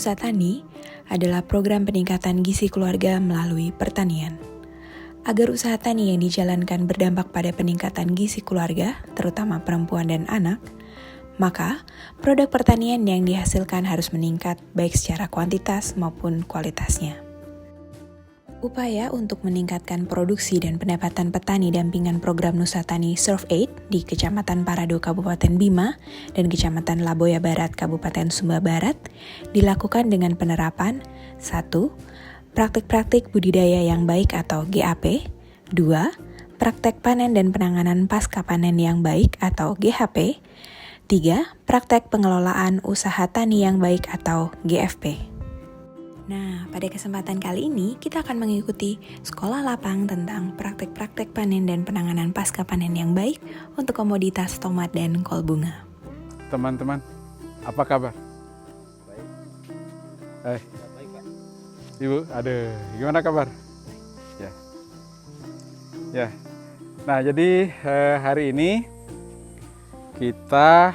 Nusatani adalah program peningkatan gizi keluarga melalui pertanian. Agar usaha tani yang dijalankan berdampak pada peningkatan gizi keluarga, terutama perempuan dan anak, maka produk pertanian yang dihasilkan harus meningkat baik secara kuantitas maupun kualitasnya. Upaya untuk meningkatkan produksi dan pendapatan petani dampingan program Nusatani Serve Aid di Kecamatan Parado Kabupaten Bima dan Kecamatan Laboya Barat Kabupaten Sumba Barat dilakukan dengan penerapan 1. Praktik-praktik budidaya yang baik atau GAP. 2. Praktek panen dan penanganan pasca panen yang baik atau GHP. 3. Praktek pengelolaan usaha tani yang baik atau GFP. Nah, pada kesempatan kali ini kita akan mengikuti sekolah lapang tentang praktek-praktek panen dan penanganan pasca panen yang baik untuk komoditas tomat dan kol bunga. Teman-teman, apa kabar? Baik. Baik, Pak. Ibu, gimana kabar? Ya. Nah, jadi hari ini kita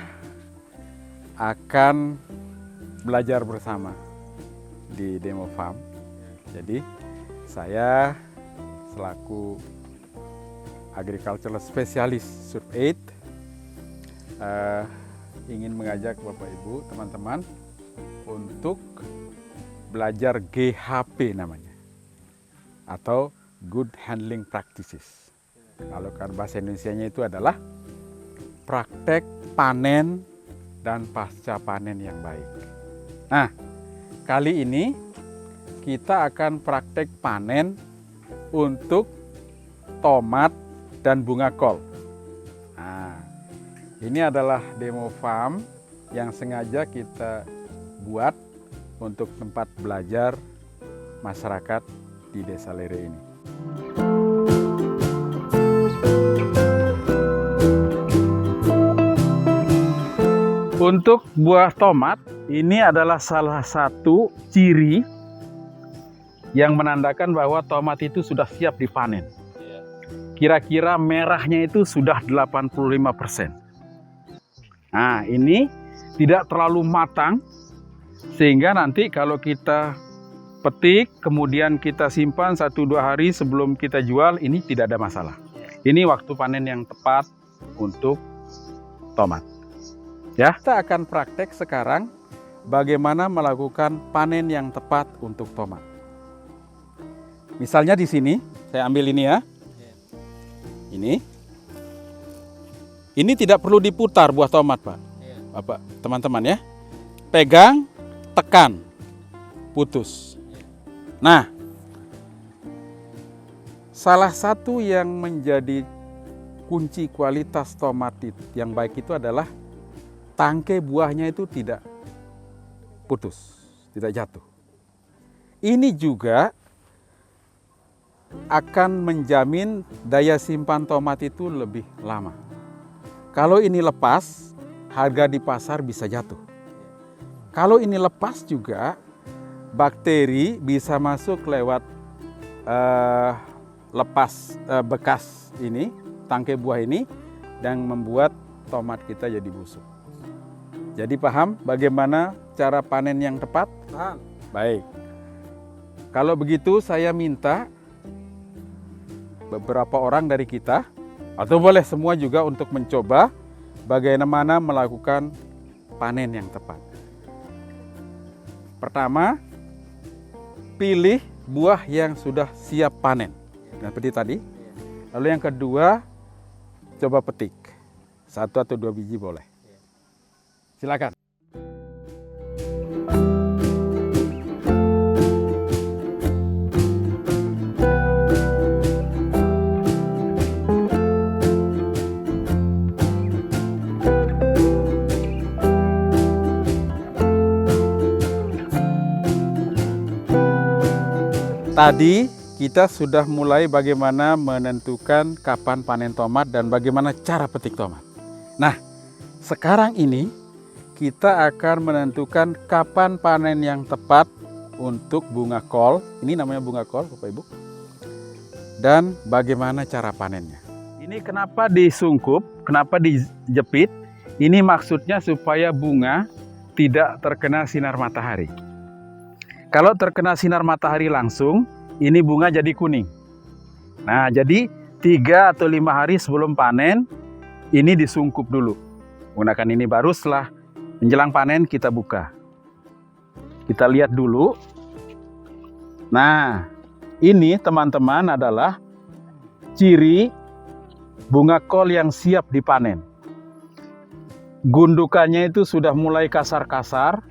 akan belajar bersama di Demo Farm. Jadi saya selaku agricultural specialist Serve Aid ingin mengajak Bapak Ibu, teman-teman untuk belajar GHP namanya, atau Good Handling Practices. Kalau kan bahasa Indonesianya itu adalah praktek panen dan pasca panen yang baik. Nah, kali ini kita akan praktek panen untuk tomat dan bunga kol. Nah, ini adalah demo farm yang sengaja kita buat untuk tempat belajar masyarakat di Desa Lere ini. Untuk buah tomat, ini adalah salah satu ciri yang menandakan bahwa tomat itu sudah siap dipanen. Kira-kira merahnya itu sudah 85%. Nah, ini tidak terlalu matang, sehingga nanti kalau kita petik, kemudian kita simpan 1-2 hari sebelum kita jual, ini tidak ada masalah. Ini waktu panen yang tepat untuk tomat. Ya, kita akan praktek sekarang bagaimana melakukan panen yang tepat untuk tomat. Misalnya di sini, saya ambil ini ya. Ini tidak perlu diputar buah tomat, Pak. Bapak, teman-teman ya. Pegang, tekan, putus. Nah, salah satu yang menjadi kunci kualitas tomat yang baik itu adalah tangkai buahnya itu tidak putus, tidak jatuh. Ini juga akan menjamin daya simpan tomat itu lebih lama. Kalau ini lepas, harga di pasar bisa jatuh. Kalau ini lepas juga, bakteri bisa masuk lewat bekas ini, tangkai buah ini, dan membuat tomat kita jadi busuk. Jadi paham bagaimana cara panen yang tepat? Paham. Baik. Kalau begitu saya minta beberapa orang dari kita, atau boleh semua juga untuk mencoba bagaimana melakukan panen yang tepat. Pertama, pilih buah yang sudah siap panen. Seperti tadi. Lalu yang kedua, coba petik. 1 atau 2 biji boleh. Silakan. Tadi kita sudah mulai bagaimana menentukan kapan panen tomat dan bagaimana cara petik tomat. Nah, sekarang ini kita akan menentukan kapan panen yang tepat untuk bunga kol. Ini namanya bunga kol, Bapak Ibu. Dan bagaimana cara panennya. Ini kenapa disungkup, kenapa dijepit? Ini maksudnya supaya bunga tidak terkena sinar matahari. Kalau terkena sinar matahari langsung, ini bunga jadi kuning. Nah, jadi 3 atau 5 hari sebelum panen, ini disungkup dulu. Menggunakan ini, baru setelah menjelang panen kita buka. Kita lihat dulu. Nah, ini teman-teman adalah ciri bunga kol yang siap dipanen. Gundukannya itu sudah mulai kasar-kasar,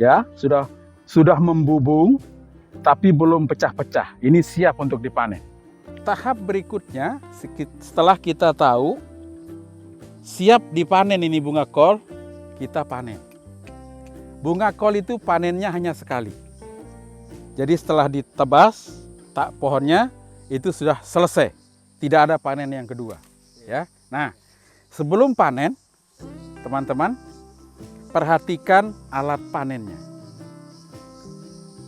ya, sudah membubung, tapi belum pecah-pecah. Ini siap untuk dipanen. Tahap berikutnya, setelah kita tahu siap dipanen ini bunga kol, kita panen. Bunga kol itu panennya hanya sekali. Jadi setelah ditebas pohonnya, itu sudah selesai. Tidak ada panen yang kedua. Ya. Nah, sebelum panen, teman-teman, perhatikan alat panennya.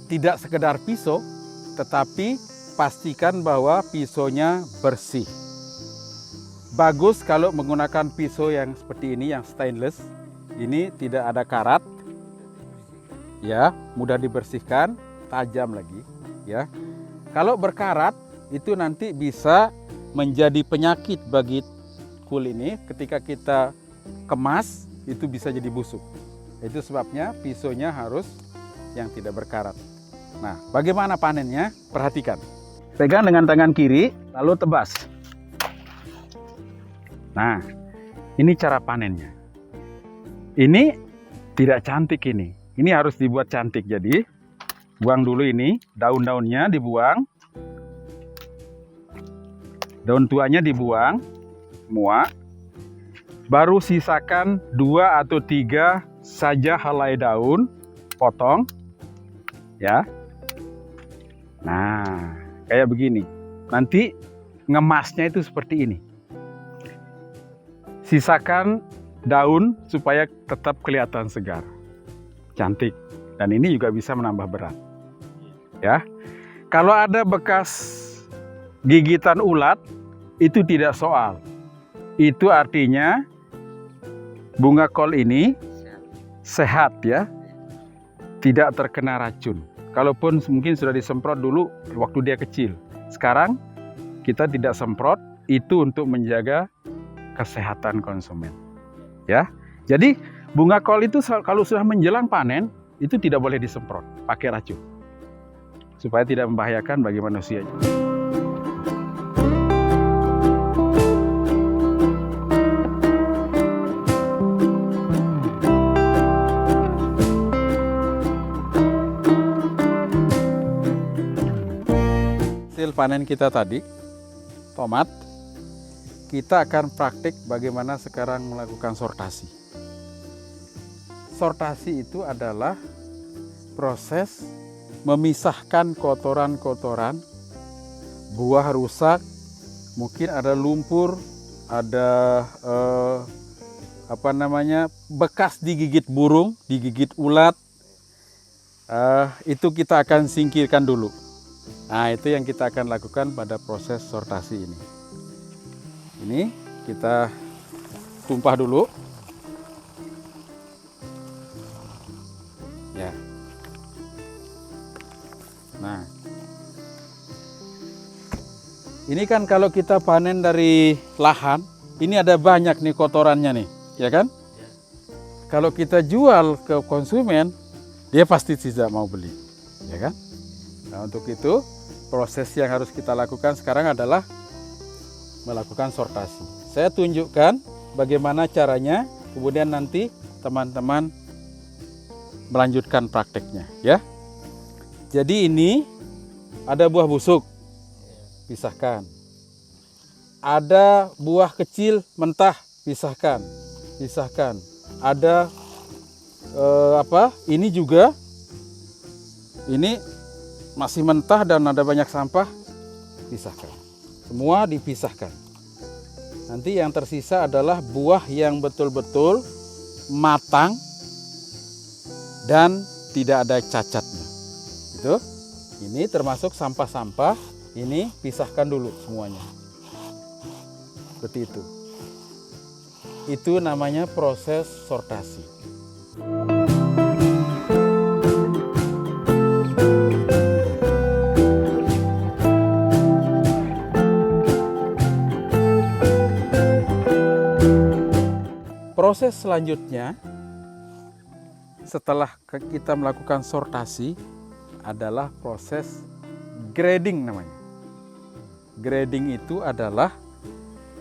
Tidak sekedar pisau, tetapi pastikan bahwa pisaunya bersih. Bagus kalau menggunakan pisau yang seperti ini, yang stainless. Ini tidak ada karat, ya, mudah dibersihkan, tajam lagi, ya. Kalau berkarat, itu nanti bisa menjadi penyakit bagi kul ini. Ketika kita kemas, itu bisa jadi busuk. Itu sebabnya pisaunya harus yang tidak berkarat. Nah, bagaimana panennya? Perhatikan. Pegang dengan tangan kiri, lalu tebas. Nah, ini cara panennya. Ini tidak cantik ini. Ini harus dibuat cantik. Jadi, buang dulu ini, daun-daunnya dibuang. Daun tuanya dibuang semua. Baru sisakan 2 atau 3 saja helai daun, potong. Ya. Nah, kayak begini. Nanti ngemasnya itu seperti ini. Sisakan daun supaya tetap kelihatan segar, cantik. Dan ini juga bisa menambah berat. Ya. Kalau ada bekas gigitan ulat, itu tidak soal. Itu artinya bunga kol ini sehat, ya. Tidak terkena racun. Kalaupun mungkin sudah disemprot dulu waktu dia kecil. Sekarang kita tidak semprot, itu untuk menjaga kesehatan konsumen. Ya. Jadi bunga kol itu kalau sudah menjelang panen, itu tidak boleh disemprot pakai racun. Supaya tidak membahayakan bagi manusia. Hasil panen kita tadi, tomat, kita akan praktik bagaimana sekarang melakukan sortasi. Sortasi itu adalah proses memisahkan kotoran-kotoran, buah rusak, mungkin ada lumpur, ada bekas digigit burung, digigit ulat, itu kita akan singkirkan dulu. Nah, itu yang kita akan lakukan pada proses sortasi ini. Ini kita tumpah dulu. Ya. Nah. Ini kan kalau kita panen dari lahan, ini ada banyak nih kotorannya nih, ya kan? Ya. Kalau kita jual ke konsumen, dia pasti tidak mau beli, ya kan? Nah, untuk itu proses yang harus kita lakukan sekarang adalah melakukan sortasi. Saya tunjukkan bagaimana caranya, kemudian nanti teman-teman melanjutkan prakteknya, ya. Jadi ini ada buah busuk, pisahkan. Ada buah kecil mentah, pisahkan. Ada ini juga, ini masih mentah dan ada banyak sampah, pisahkan. Semua dipisahkan. Nanti yang tersisa adalah buah yang betul-betul matang dan tidak ada cacatnya. Itu. Ini termasuk sampah-sampah, ini pisahkan dulu semuanya. Seperti itu. Itu namanya proses sortasi. proses selanjutnya setelah kita melakukan sortasi adalah proses grading namanya. Grading itu adalah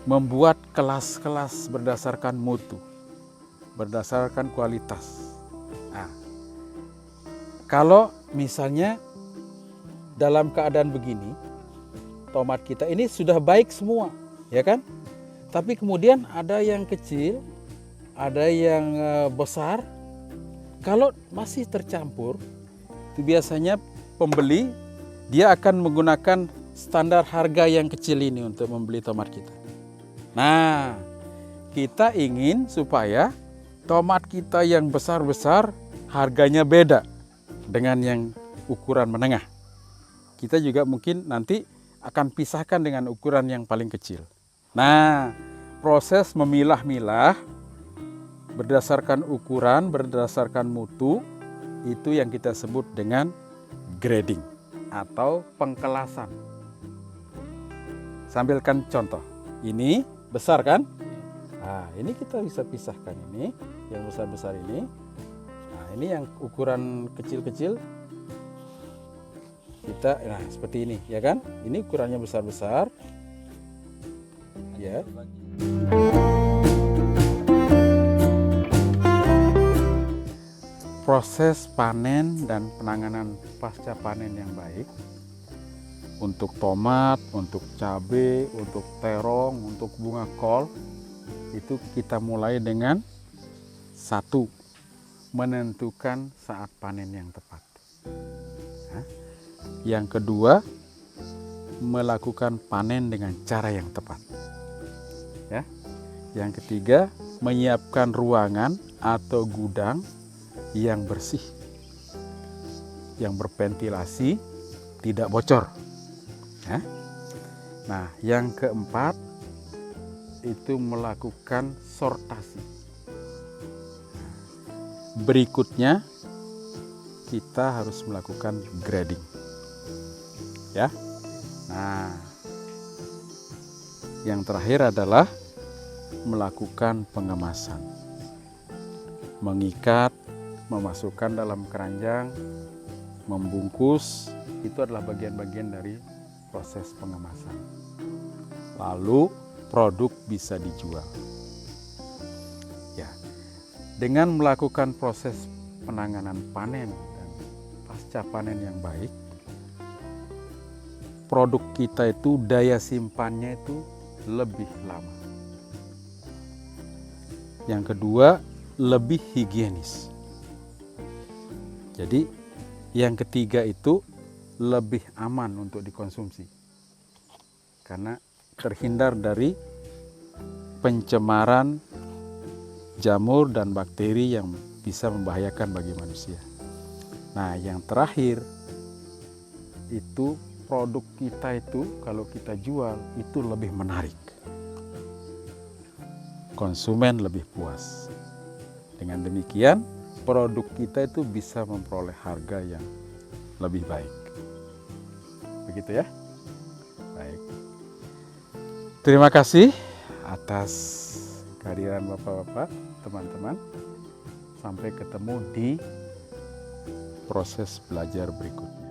membuat kelas-kelas berdasarkan mutu, berdasarkan kualitas. Nah, kalau misalnya dalam keadaan begini, tomat kita ini sudah baik semua, ya kan? Tapi kemudian ada yang kecil, ada yang besar. Kalau masih tercampur, itu biasanya pembeli dia akan menggunakan standar harga yang kecil ini untuk membeli tomat kita. Nah, kita ingin supaya tomat kita yang besar-besar harganya beda dengan yang ukuran menengah. Kita juga mungkin nanti akan pisahkan dengan ukuran yang paling kecil. Nah, proses memilah-milah berdasarkan ukuran, berdasarkan mutu, itu yang kita sebut dengan grading atau pengkelasan. Sambilkan contoh. Ini besar kan? Nah, ini kita bisa pisahkan ini, yang besar-besar ini. Nah, ini yang ukuran kecil-kecil. Nah seperti ini, ya kan? Ini ukurannya besar-besar. Ya. Proses panen dan penanganan pasca panen yang baik untuk tomat, untuk cabai, untuk terong, untuk bunga kol, itu kita mulai dengan satu, menentukan saat panen yang tepat. Yang kedua, melakukan panen dengan cara yang tepat. Ya. Yang ketiga, menyiapkan ruangan atau gudang yang bersih, yang berventilasi, tidak bocor. Ya. Nah, yang keempat itu melakukan sortasi. Berikutnya, kita harus melakukan grading. Ya. Nah, yang terakhir adalah melakukan pengemasan. Mengikat, memasukkan dalam keranjang, membungkus, itu adalah bagian-bagian dari proses pengemasan. Lalu produk bisa dijual. Ya. Dengan melakukan proses penanganan panen dan pasca panen yang baik, produk kita itu daya simpannya itu lebih lama. Yang kedua, lebih higienis. Jadi yang ketiga itu lebih aman untuk dikonsumsi. Karena terhindar dari pencemaran jamur dan bakteri yang bisa membahayakan bagi manusia. Nah, yang terakhir itu produk kita itu kalau kita jual itu lebih menarik. Konsumen lebih puas. Dengan demikian, produk kita itu bisa memperoleh harga yang lebih baik. Begitu ya? Baik. Terima kasih atas kehadiran Bapak-bapak, teman-teman. Sampai ketemu di proses belajar berikutnya.